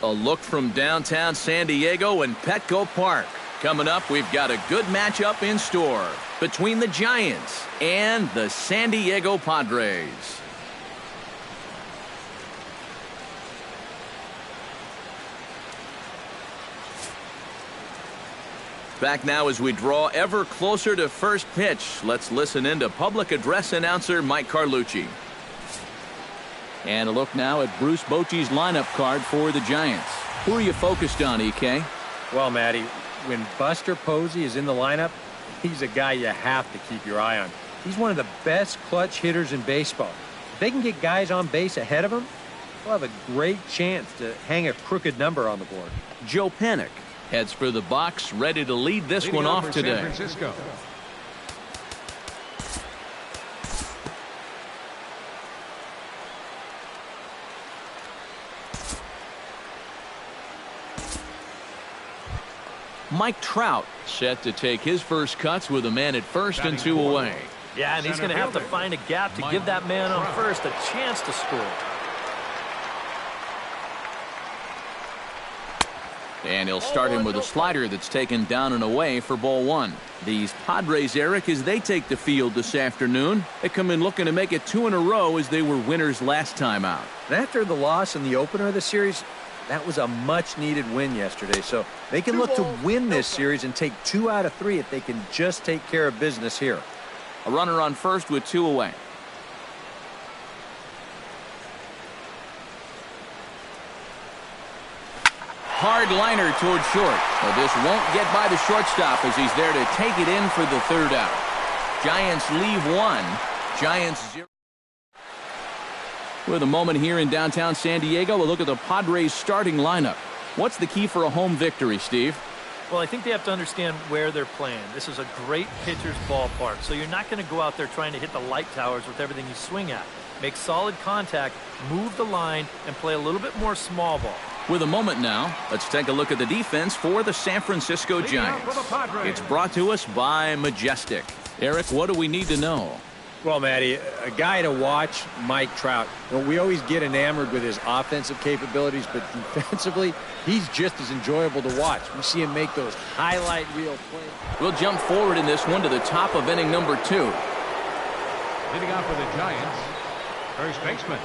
A look from downtown San Diego and Petco Park. Coming up, we've got a good matchup in store between the Giants and the San Diego Padres. Back now as we draw ever closer to first pitch. Let's listen in to public address announcer Mike Carlucci. And a look now at Bruce Bochy's lineup card for the Giants. Who are you focused on, EK? Well, Matty, when Buster Posey is in the lineup, he's a guy you have to keep your eye on. He's one of the best clutch hitters in baseball. If they can get guys on base ahead of him, they'll have a great chance to hang a crooked number on the board. Joe Panik heads for the box, ready to lead this one off today. San Francisco. Mike Trout set to take his first cuts with a man at first and 2 away. Yeah, and he's going to have to find a gap to give that man on first a chance to score. And he'll start him with a slider that's taken down and away for ball 1. These Padres, Eric, as they take the field this afternoon, they come in looking to make it 2 in a row as they were winners last time out. And after the loss in the opener of the series, that was a much-needed win yesterday. So they can look to win this series and take 2 out of 3 if they can just take care of business here. A runner on first with 2 away. Hard liner toward short. But this won't get by the shortstop as he's there to take it in for the 3rd out. Giants leave 1. Giants 0. With a moment here in downtown San Diego, a look at the Padres starting lineup. What's the key for a home victory, Steve? Well, I think they have to understand where they're playing. This is a great pitcher's ballpark, so you're not going to go out there trying to hit the light towers with everything you swing at. Make solid contact, move the line, and play a little bit more small ball. With a moment now, let's take a look at the defense for the San Francisco Giants. It's brought to us by Majestic. Eric, what do we need to know? Well, Matty, a guy to watch, Mike Trout. Well, we always get enamored with his offensive capabilities, but defensively, he's just as enjoyable to watch. We see him make those highlight reel plays. We'll jump forward in this one to the top of inning number 2. Leading off for the Giants, first baseman,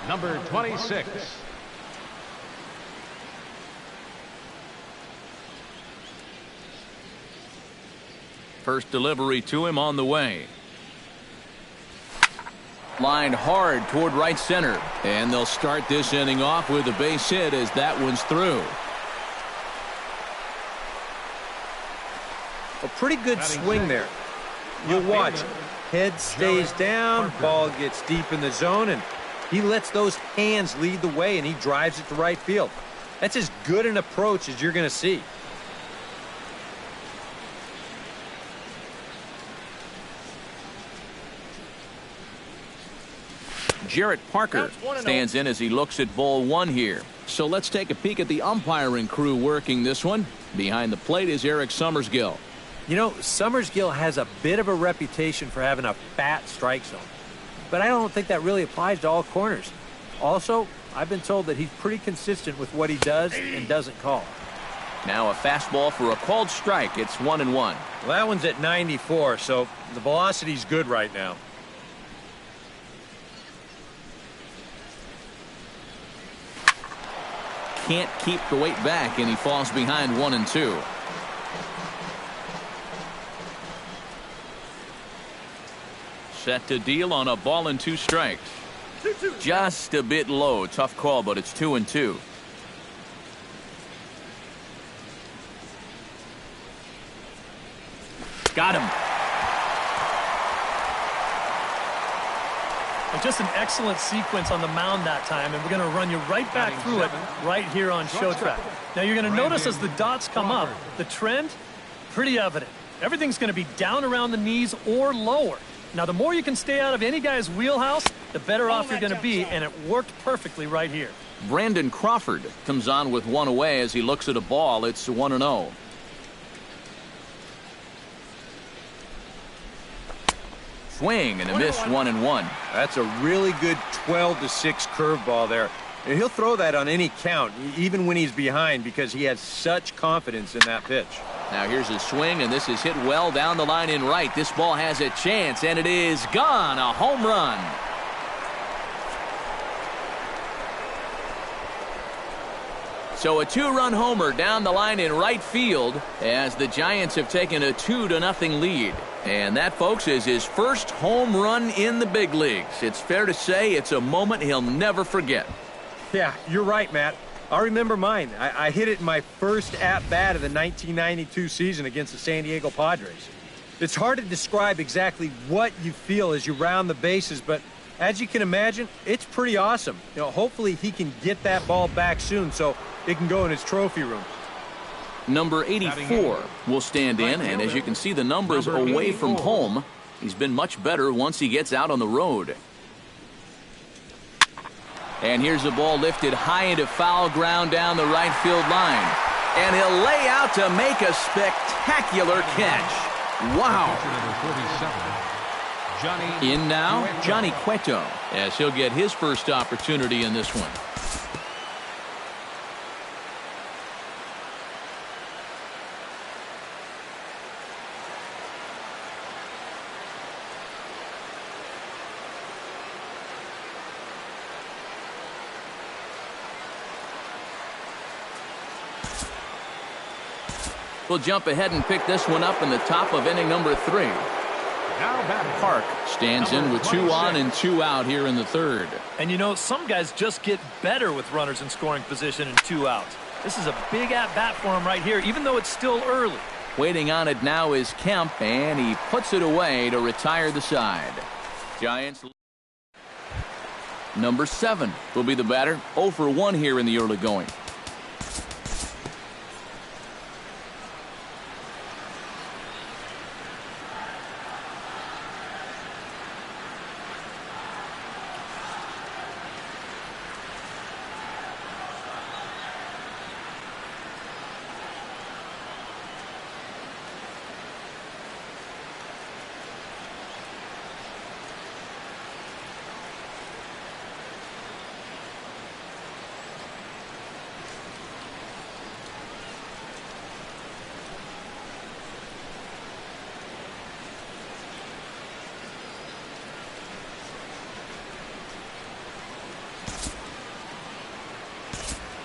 number 26. First delivery to him on the way. Lined hard toward right center. And they'll start this inning off with a base hit as that one's through. A pretty good swing there. You'll watch. Head stays down, ball gets deep in the zone, and he lets those hands lead the way, and he drives it to right field. That's as good an approach as you're going to see. Jarrett Parker stands in as he looks at ball 1 here. So let's take a peek at the umpiring crew working this one. Behind the plate is Eric Summersgill. You know, Summersgill has a bit of a reputation for having a fat strike zone. But I don't think that really applies to all corners. Also, I've been told that he's pretty consistent with what he does and doesn't call. Now a fastball for a called strike. It's 1-1. Well, that one's at 94, so the velocity's good right now. Can't keep the weight back, and he falls behind 1-2. Set to deal on a ball and 2 strikes. Just a bit low. Tough call, but it's 2-2. Got him. And just an excellent sequence on the mound that time, and we're going to run you right back through it right here on Show Track. Now you're going to notice as the dots come up, the trend, pretty evident. Everything's going to be down around the knees or lower. Now the more you can stay out of any guy's wheelhouse, the better off you're going to be, and it worked perfectly right here. Brandon Crawford comes on with 1 away as he looks at a ball. It's 1-0. Swing and a miss, 1-1. That's a really good 12-6 curveball there. And he'll throw that on any count, even when he's behind, because he has such confidence in that pitch. Now here's a swing, and this is hit well down the line in right. This ball has a chance, and it is gone. A home run. So a two-run homer down the line in right field as the Giants have taken a 2-0 lead. And that, folks, is his first home run in the big leagues. It's fair to say it's a moment he'll never forget. Yeah, you're right, Matt. I remember mine. I hit it in my first at-bat of the 1992 season against the San Diego Padres. It's hard to describe exactly what you feel as you round the bases, but as you can imagine, it's pretty awesome. Hopefully he can get that ball back soon so it can go in his trophy room. Number 84 will stand in, and as you can see the numbers away from home, he's been much better once he gets out on the road. And here's the ball lifted high into foul ground down the right field line. And he'll lay out to make a spectacular catch. Wow. In now, Johnny Cueto, as he'll get his first opportunity in this one. We'll jump ahead and pick this one up in the top of inning number 3. Park stands in with 2 on and 2 out here in the third. And some guys just get better with runners in scoring position and 2 outs. This is a big at-bat for him right here, even though it's still early. Waiting on it now is Kemp, and he puts it away to retire the side. Giants. Number 7 will be the batter. 0 for 1 here in the early going.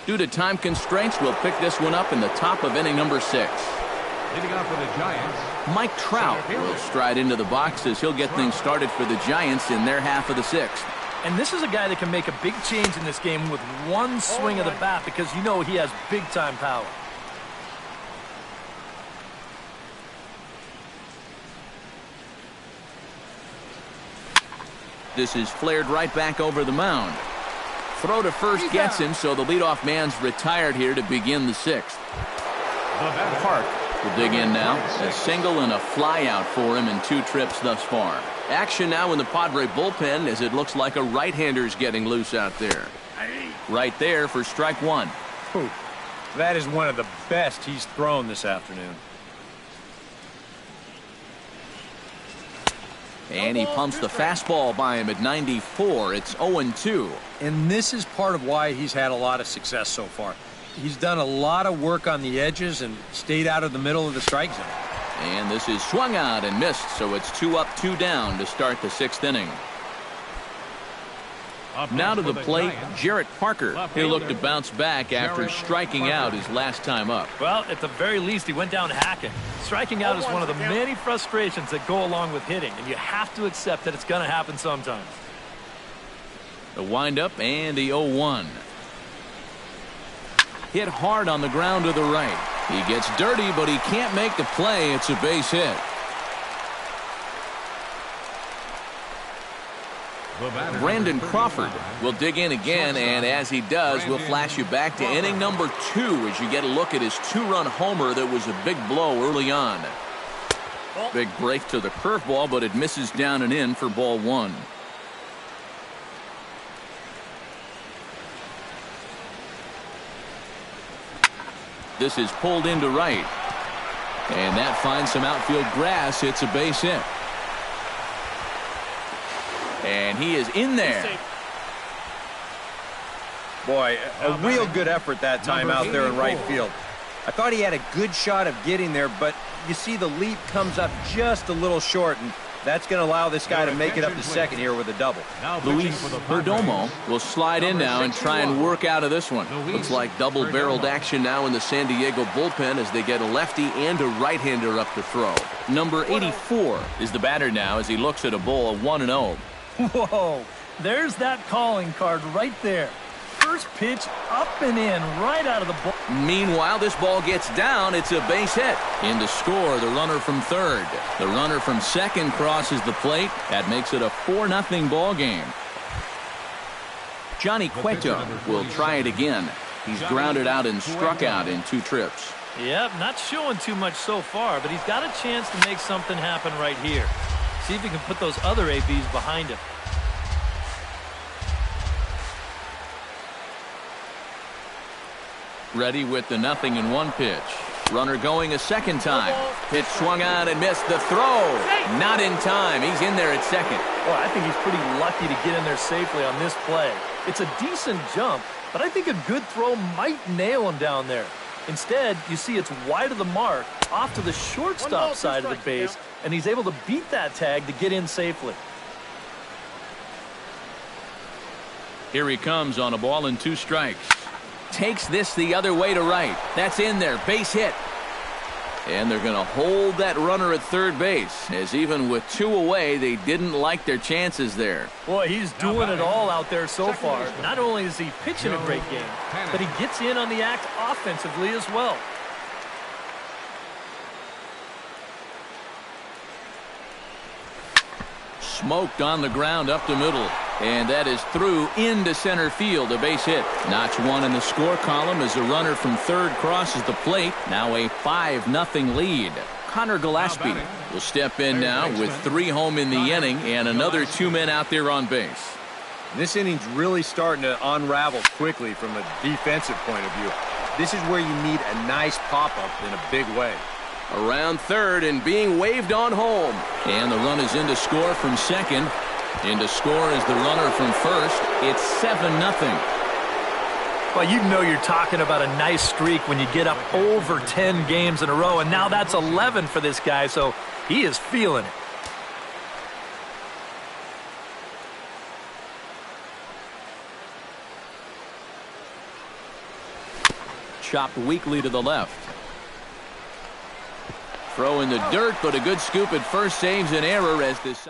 Due to time constraints, we'll pick this one up in the top of inning number 6. Leading off for the Giants, Mike Trout will stride into the box as he'll get things started for the Giants in their half of the 6th. And this is a guy that can make a big change in this game with one swing of the bat because he has big-time power. This is flared right back over the mound. Throw to first gets him, so the leadoff man's retired here to begin the 6th. Park will dig in now. A single and a fly out for him in 2 trips thus far. Action now in the Padre bullpen as it looks like a right-hander's getting loose out there. Right there for strike 1. Ooh, that is one of the best he's thrown this afternoon. And he pumps the fastball by him at 94. It's 0-2. And this is part of why he's had a lot of success so far. He's done a lot of work on the edges and stayed out of the middle of the strike zone. And this is swung out and missed, so it's 2 up, 2 down to start the 6th inning. Now to the plate, Jarrett Parker. He'll look to bounce back after striking out his last time up. Well, at the very least, he went down hacking. Striking out is one of the many frustrations that go along with hitting, and you have to accept that it's going to happen sometimes. The windup and the 0-1. Hit hard on the ground to the right. He gets dirty, but he can't make the play. It's a base hit. Brandon Crawford will dig in again, and as he does, we'll flash you back to inning number 2 as you get a look at his 2-run homer that was a big blow early on. Big break to the curveball, but it misses down and in for ball 1. This is pulled into right, and that finds some outfield grass. It's a base hit. And he is in there. Boy, a real good effort that time out there in right field. I thought he had a good shot of getting there, but you see the leap comes up just a little short, and that's going to allow this guy to make it up to second here with a double. Luis Perdomo will slide in now and try and work out of this one. Looks like double-barreled action now in the San Diego bullpen as they get a lefty and a right-hander up to throw. Number 84 is the batter now as he looks at a ball 1-0. Whoa, there's that calling card right there. First pitch up and in right out of the ball. Meanwhile, this ball gets down. It's a base hit. In to score, the runner from third. The runner from second crosses the plate. That makes it a 4-0 ball game. Johnny Cueto will try it again. He's grounded out and struck out in 2 trips. Yep, not showing too much so far, but he's got a chance to make something happen right here. See if he can put those other ABs behind him. Ready with the 0-1 pitch. Runner going a second time. Pitch swung on and missed the throw. Not in time. He's in there at second. Well, I think he's pretty lucky to get in there safely on this play. It's a decent jump, but I think a good throw might nail him down there. Instead, you see it's wide of the mark, off to the shortstop side of the base, and he's able to beat that tag to get in safely. Here he comes on a ball and 2 strikes. Takes this the other way to right. That's in there. Base hit. And they're going to hold that runner at third base, as even with 2 away, they didn't like their chances there. Boy, he's doing it all out there so far. Not only is he pitching a great game, but he gets in on the act offensively as well. Smoked on the ground up the middle. And that is through into center field, a base hit. Notch 1 in the score column as a runner from third crosses the plate. Now a 5-0 lead. Connor Gillespie will step in now with 3 home in the inning and another 2 men out there on base. This inning's really starting to unravel quickly from a defensive point of view. This is where you need a nice pop-up in a big way. Around third and being waved on home. And the run is in to score from second. In to score is the runner from first. It's 7-0. Well, you know you're talking about a nice streak when you get up over 10 games in a row, and now that's 11 for this guy, so he is feeling it. Chopped weakly to the left. Throw in the dirt, but a good scoop at first saves an error as this.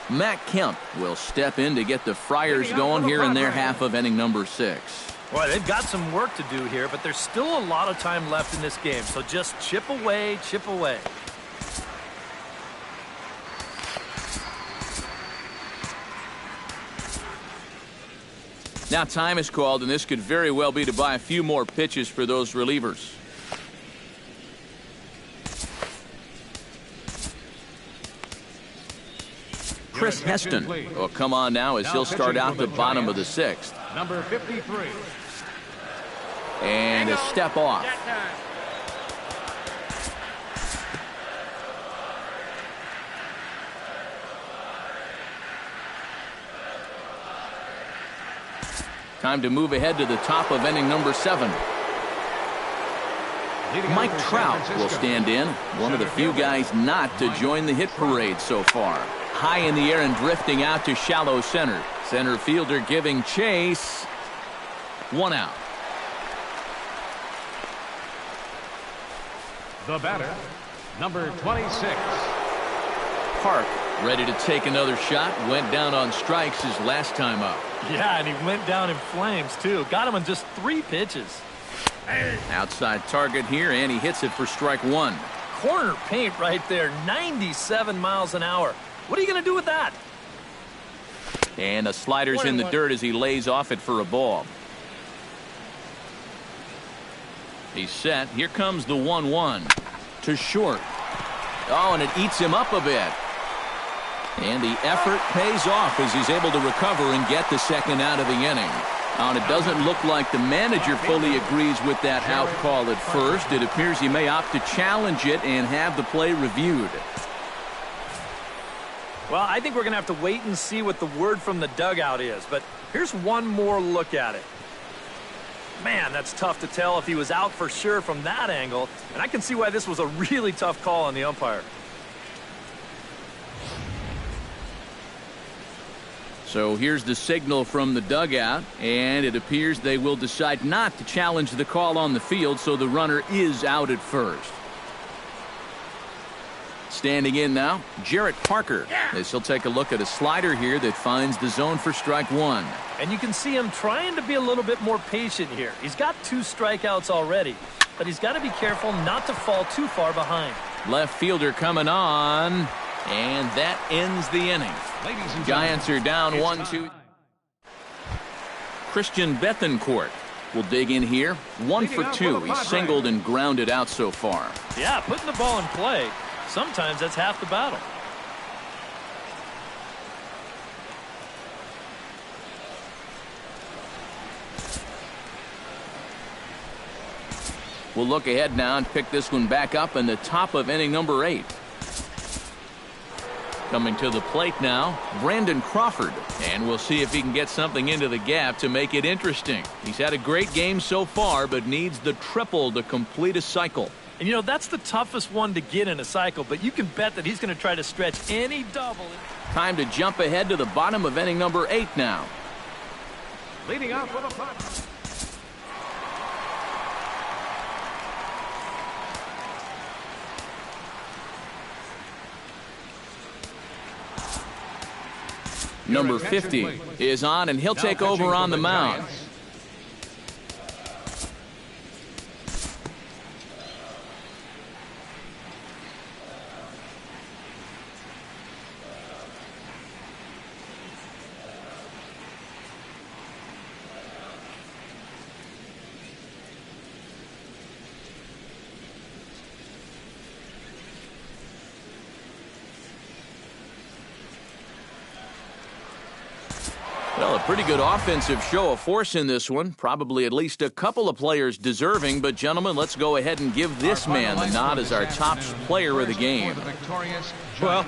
Matt Kemp will step in to get the Friars going here in their half of inning number 6. Boy, they've got some work to do here, but there's still a lot of time left in this game, so just chip away, chip away. Now time is called, and this could very well be to buy a few more pitches for those relievers. Chris Heston will come on now as he'll start out the bottom of the 6th. Number 53. And a step off. Time to move ahead to the top of inning number 7. Mike Trout will stand in, one of the few guys not to join the hit parade so far. High in the air and drifting out to shallow center. Center fielder giving chase. 1 out. The batter, number 26. Park ready to take another shot. Went down on strikes his last time up. Yeah, and he went down in flames, too. Got him on just 3 pitches. Outside target here, and he hits it for strike 1. Corner paint right there, 97 miles an hour. What are you going to do with that? And the slider's in the dirt as he lays off it for a ball. He's set. Here comes the 1-1 to short. Oh, and it eats him up a bit. And the effort pays off as he's able to recover and get the second out of the inning. And it doesn't look like the manager fully agrees with that out call at first. It appears he may opt to challenge it and have the play reviewed. Well, I think we're going to have to wait and see what the word from the dugout is, but here's one more look at it. Man, that's tough to tell if he was out for sure from that angle, and I can see why this was a really tough call on the umpire. So here's the signal from the dugout, and it appears they will decide not to challenge the call on the field, so the runner is out at first. Standing in now, Jarrett Parker, as he'll take a look at a slider here that finds the zone for strike one. And you can see him trying to be a little bit more patient here. He's got 2 strikeouts already, but he's got to be careful not to fall too far behind. Left fielder coming on, and that ends the inning. Giants are down 1-2. Christian Bethancourt will dig in here. 1 for 2. He's singled and grounded out so far. Yeah, putting the ball in play, sometimes that's half the battle. We'll look ahead now and pick this one back up in the top of inning number 8. Coming to the plate now, Brandon Crawford. And we'll see if he can get something into the gap to make it interesting. He's had a great game so far, but needs the triple to complete a cycle. And, you know, that's the toughest one to get in a cycle, but you can bet that he's going to try to stretch any double. Time to jump ahead to the bottom of inning number 8 now. Leading off with a punt. Number 50 is on, and he'll take over on the mound. Well, a pretty good offensive show of force in this one. Probably at least a couple of players deserving. But, gentlemen, let's go ahead and give this man the nod as our top player of the game. Well,